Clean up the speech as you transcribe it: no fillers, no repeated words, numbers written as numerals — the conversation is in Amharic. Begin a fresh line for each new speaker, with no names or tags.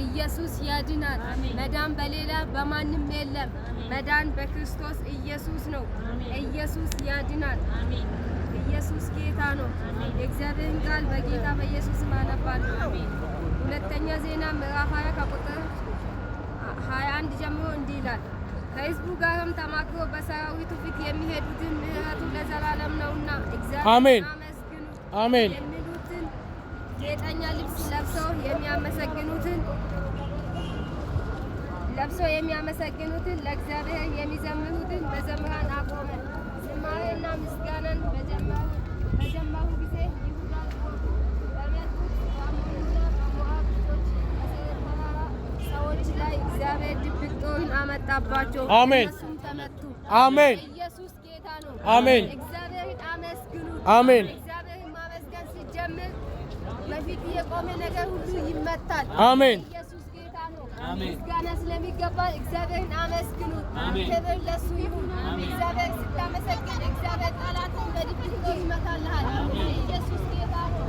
ኢየሱስ ያድናል። መዳን በሌላ በማንም የለም። መዳን በክርስቶስ ኢየሱስ ነው። ኢየሱስ ያድናል። ኢየሱስ ጌታ ነው። የእግዚአብሔርን ቃል በጌታ በኢየሱስ ማነባለሁ። ሁለተኛ ዜና ምዕራፍ 20 ከቁጥር 21 ጀምሮ እንዲህ ይላል። ከሕዝቡ ጋርም ተማክሮ በሰራዊቱ ፊት የሚሄዱትን ምሕረቱ ለዘላለም ነውና እግዚአብሔርን አመስግኑ የሚሉትን ጌጠኛ ልብስ ለብሰው ለእግዚአብሔር የሚዘምሩትን መዘምራን አቆመ። ዝማሬና ምስጋናን በጀመሩ ጊዜ ይሁዳ በመጡት በአሞንና በሞዓብ ልጆች በሴይር ተራራ ሰዎች ላይ እግዚአብሔር ድብቅ ጦርን አመጣባቸው። እነሱም ተመቱ። ኢየሱስ ጌታ ነው። እግዚአብሔርን አመስግኑት። እግዚአብሔርን ማመስገን ሲጀምር በፊት የቆመ ነገር ሁሉ ይመታል። ኢየሱስ ጌታ ነው። ምስጋና ስለሚገባ እግዚአብሔርን አመስግኑት። ክብር ለሱ ይሁን። እግዚአብሔር ስታመሰግን እግዚአብሔር ጠላትን በድብቅ ጦር ይመታልሃል። ኢየሱስ ጌታ ነው።